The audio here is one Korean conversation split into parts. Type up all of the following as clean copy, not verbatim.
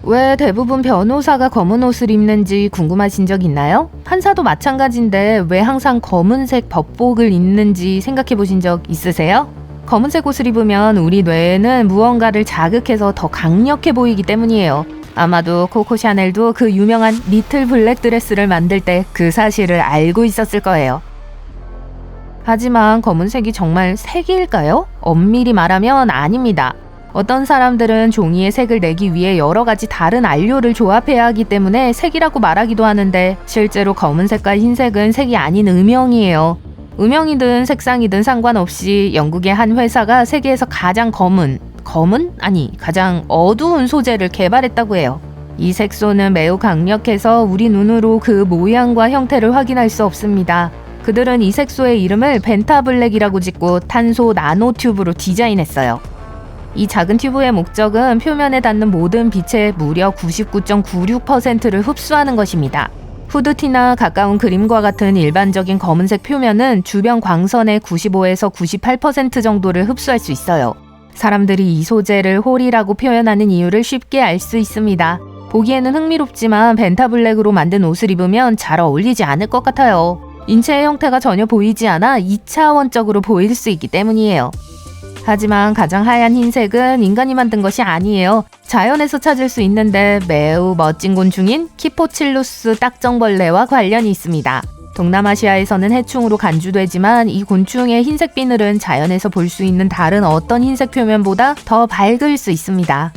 왜 대부분 변호사가 검은 옷을 입는지 궁금하신 적 있나요? 판사도 마찬가지인데 왜 항상 검은색 법복을 입는지 생각해 보신 적 있으세요? 검은색 옷을 입으면 우리 뇌에는 무언가를 자극해서 더 강력해 보이기 때문이에요. 아마도 코코 샤넬도 그 유명한 리틀 블랙 드레스를 만들 때 그 사실을 알고 있었을 거예요. 하지만 검은색이 정말 색일까요? 엄밀히 말하면 아닙니다. 어떤 사람들은 종이에 색을 내기 위해 여러 가지 다른 안료를 조합해야 하기 때문에 색이라고 말하기도 하는데 실제로 검은색과 흰색은 색이 아닌 음영이에요. 음영이든 색상이든 상관없이 영국의 한 회사가 세계에서 가장 가장 어두운 소재를 개발했다고 해요. 이 색소는 매우 강력해서 우리 눈으로 그 모양과 형태를 확인할 수 없습니다. 그들은 이 색소의 이름을 펜타블랙이라고 짓고 탄소 나노튜브로 디자인했어요. 이 작은 튜브의 목적은 표면에 닿는 모든 빛의 무려 99.96%를 흡수하는 것입니다. 후드티나 가까운 그림과 같은 일반적인 검은색 표면은 주변 광선의 95에서 98% 정도를 흡수할 수 있어요. 사람들이 이 소재를 홀이라고 표현하는 이유를 쉽게 알 수 있습니다. 보기에는 흥미롭지만 펜타블랙으로 만든 옷을 입으면 잘 어울리지 않을 것 같아요. 인체의 형태가 전혀 보이지 않아 2차원적으로 보일 수 있기 때문이에요. 하지만 가장 하얀 흰색은 인간이 만든 것이 아니에요. 자연에서 찾을 수 있는데 매우 멋진 곤충인 키포칠루스 딱정벌레와 관련이 있습니다. 동남아시아에서는 해충으로 간주되지만 이 곤충의 흰색 비늘은 자연에서 볼 수 있는 다른 어떤 흰색 표면보다 더 밝을 수 있습니다.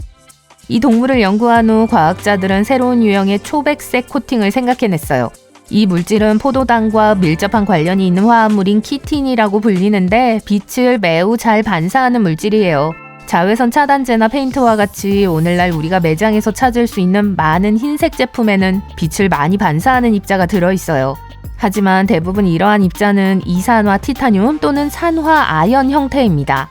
이 동물을 연구한 후 과학자들은 새로운 유형의 초백색 코팅을 생각해냈어요. 이 물질은 포도당과 밀접한 관련이 있는 화합물인 키틴이라고 불리는데 빛을 매우 잘 반사하는 물질이에요. 자외선 차단제나 페인트와 같이 오늘날 우리가 매장에서 찾을 수 있는 많은 흰색 제품에는 빛을 많이 반사하는 입자가 들어있어요. 하지만 대부분 이러한 입자는 이산화 티타늄 또는 산화 아연 형태입니다.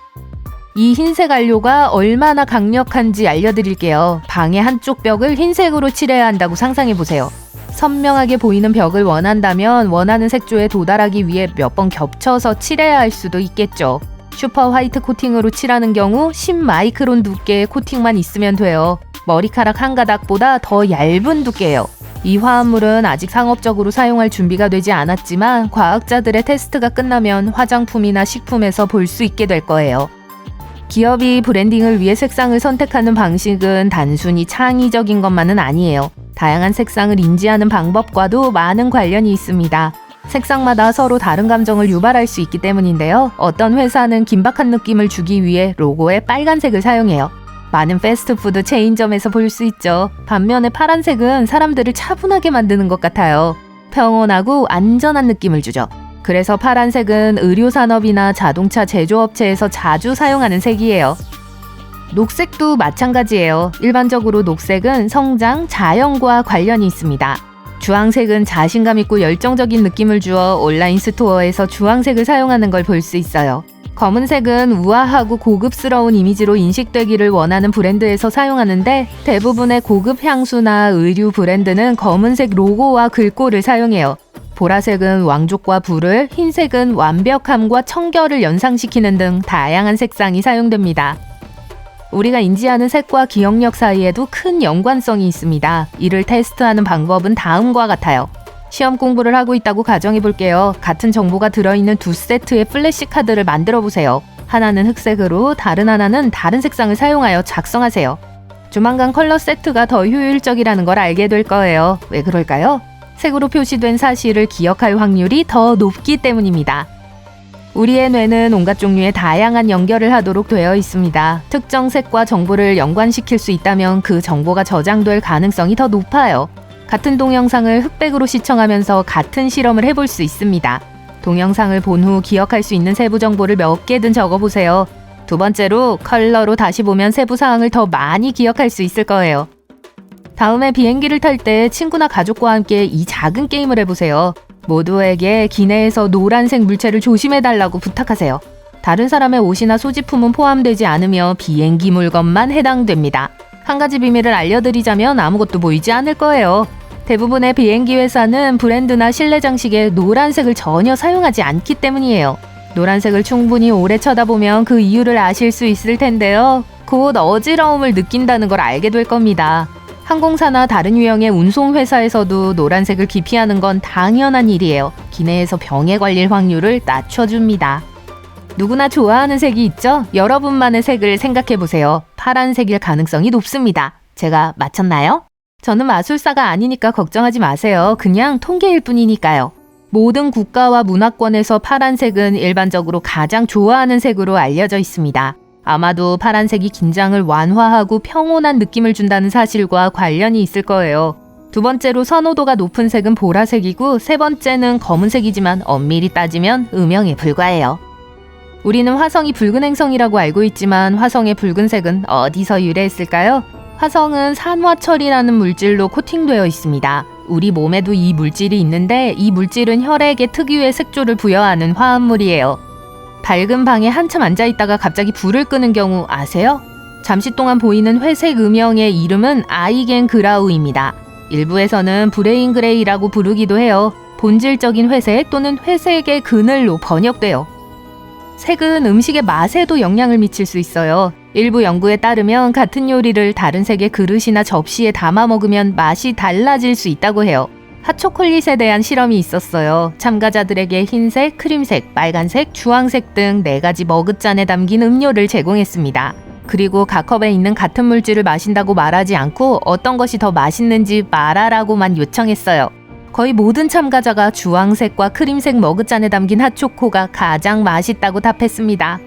이 흰색 안료가 얼마나 강력한지 알려드릴게요. 방의 한쪽 벽을 흰색으로 칠해야 한다고 상상해보세요. 선명하게 보이는 벽을 원한다면 원하는 색조에 도달하기 위해 몇 번 겹쳐서 칠해야 할 수도 있겠죠. 슈퍼 화이트 코팅으로 칠하는 경우 10마이크론 두께의 코팅만 있으면 돼요. 머리카락 한 가닥보다 더 얇은 두께예요. 이 화합물은 아직 상업적으로 사용할 준비가 되지 않았지만 과학자들의 테스트가 끝나면 화장품이나 식품에서 볼 수 있게 될 거예요. 기업이 브랜딩을 위해 색상을 선택하는 방식은 단순히 창의적인 것만은 아니에요. 다양한 색상을 인지하는 방법과도 많은 관련이 있습니다. 색상마다 서로 다른 감정을 유발할 수 있기 때문인데요. 어떤 회사는 긴박한 느낌을 주기 위해 로고에 빨간색을 사용해요. 많은 패스트푸드 체인점에서 볼 수 있죠. 반면에 파란색은 사람들을 차분하게 만드는 것 같아요. 평온하고 안전한 느낌을 주죠. 그래서 파란색은 의료산업이나 자동차 제조업체에서 자주 사용하는 색이에요. 녹색도 마찬가지예요. 일반적으로 녹색은 성장, 자연과 관련이 있습니다. 주황색은 자신감 있고 열정적인 느낌을 주어 온라인 스토어에서 주황색을 사용하는 걸 볼 수 있어요. 검은색은 우아하고 고급스러운 이미지로 인식되기를 원하는 브랜드에서 사용하는데 대부분의 고급 향수나 의류 브랜드는 검은색 로고와 글꼴을 사용해요. 보라색은 왕족과 부를, 흰색은 완벽함과 청결을 연상시키는 등 다양한 색상이 사용됩니다. 우리가 인지하는 색과 기억력 사이에도 큰 연관성이 있습니다. 이를 테스트하는 방법은 다음과 같아요. 시험 공부를 하고 있다고 가정해 볼게요. 같은 정보가 들어있는 두 세트의 플래시카드를 만들어 보세요. 하나는 흑색으로 다른 하나는 다른 색상을 사용하여 작성하세요. 조만간 컬러 세트가 더 효율적이라는 걸 알게 될 거예요. 왜 그럴까요? 색으로 표시된 사실을 기억할 확률이 더 높기 때문입니다. 우리의 뇌는 온갖 종류의 다양한 연결을 하도록 되어 있습니다. 특정 색과 정보를 연관시킬 수 있다면 그 정보가 저장될 가능성이 더 높아요. 같은 동영상을 흑백으로 시청하면서 같은 실험을 해볼 수 있습니다. 동영상을 본 후 기억할 수 있는 세부 정보를 몇 개든 적어보세요. 두 번째로 컬러로 다시 보면 세부 사항을 더 많이 기억할 수 있을 거예요. 다음에 비행기를 탈 때 친구나 가족과 함께 이 작은 게임을 해보세요. 모두에게 기내에서 노란색 물체를 조심해달라고 부탁하세요. 다른 사람의 옷이나 소지품은 포함되지 않으며 비행기 물건만 해당됩니다. 한 가지 비밀을 알려드리자면 아무것도 보이지 않을 거예요. 대부분의 비행기 회사는 브랜드나 실내 장식에 노란색을 전혀 사용하지 않기 때문이에요. 노란색을 충분히 오래 쳐다보면 그 이유를 아실 수 있을 텐데요. 곧 어지러움을 느낀다는 걸 알게 될 겁니다. 항공사나 다른 유형의 운송회사에서도 노란색을 기피하는 건 당연한 일이에요. 기내에서 병에 걸릴 확률을 낮춰줍니다. 누구나 좋아하는 색이 있죠? 여러분만의 색을 생각해보세요. 파란색일 가능성이 높습니다. 제가 맞췄나요? 저는 마술사가 아니니까 걱정하지 마세요. 그냥 통계일 뿐이니까요. 모든 국가와 문화권에서 파란색은 일반적으로 가장 좋아하는 색으로 알려져 있습니다. 아마도 파란색이 긴장을 완화하고 평온한 느낌을 준다는 사실과 관련이 있을 거예요. 두 번째로 선호도가 높은 색은 보라색이고 세 번째는 검은색이지만 엄밀히 따지면 음영에 불과해요. 우리는 화성이 붉은 행성이라고 알고 있지만 화성의 붉은색은 어디서 유래했을까요? 화성은 산화철이라는 물질로 코팅되어 있습니다. 우리 몸에도 이 물질이 있는데 이 물질은 혈액에 특유의 색조를 부여하는 화합물이에요. 밝은 방에 한참 앉아있다가 갑자기 불을 끄는 경우 아세요? 잠시 동안 보이는 회색 음영의 이름은 아이겐그라우입니다. 일부에서는 브레인 그레이라고 부르기도 해요. 본질적인 회색 또는 회색의 그늘로 번역돼요. 색은 음식의 맛에도 영향을 미칠 수 있어요. 일부 연구에 따르면 같은 요리를 다른 색의 그릇이나 접시에 담아 먹으면 맛이 달라질 수 있다고 해요. 핫초콜릿에 대한 실험이 있었어요. 참가자들에게 흰색, 크림색, 빨간색, 주황색 등 4가지 머그잔에 담긴 음료를 제공했습니다. 그리고 각 컵에 있는 같은 물질을 마신다고 말하지 않고 어떤 것이 더 맛있는지 말하라고만 요청했어요. 거의 모든 참가자가 주황색과 크림색 머그잔에 담긴 핫초코가 가장 맛있다고 답했습니다.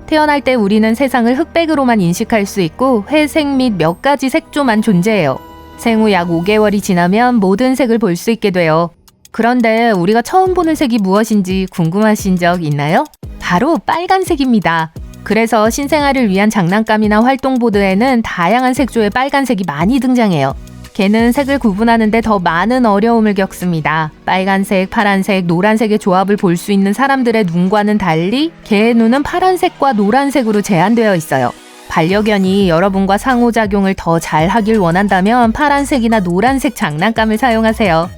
태어날 때 우리는 세상을 흑백으로만 인식할 수 있고 회색 및 몇 가지 색조만 존재해요. 생후 약 5개월이 지나면 모든 색을 볼 수 있게 돼요. 그런데 우리가 처음 보는 색이 무엇인지 궁금하신 적 있나요? 바로 빨간색입니다. 그래서 신생아를 위한 장난감이나 활동보드에는 다양한 색조의 빨간색이 많이 등장해요. 개는 색을 구분하는데 더 많은 어려움을 겪습니다. 빨간색, 파란색, 노란색의 조합을 볼 수 있는 사람들의 눈과는 달리 개의 눈은 파란색과 노란색으로 제한되어 있어요. 반려견이 여러분과 상호작용을 더 잘하길 원한다면 파란색이나 노란색 장난감을 사용하세요.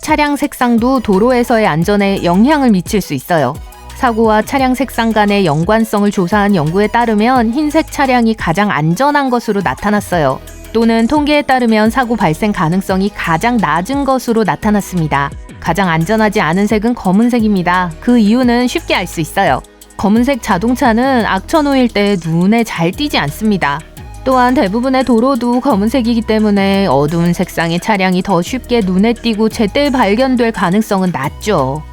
차량 색상도 도로에서의 안전에 영향을 미칠 수 있어요. 사고와 차량 색상 간의 연관성을 조사한 연구에 따르면 흰색 차량이 가장 안전한 것으로 나타났어요. 또는 통계에 따르면 사고 발생 가능성이 가장 낮은 것으로 나타났습니다. 가장 안전하지 않은 색은 검은색입니다. 그 이유는 쉽게 알 수 있어요. 검은색 자동차는 악천후일 때 눈에 잘 띄지 않습니다. 또한 대부분의 도로도 검은색이기 때문에 어두운 색상의 차량이 더 쉽게 눈에 띄고 제때 발견될 가능성은 낮죠.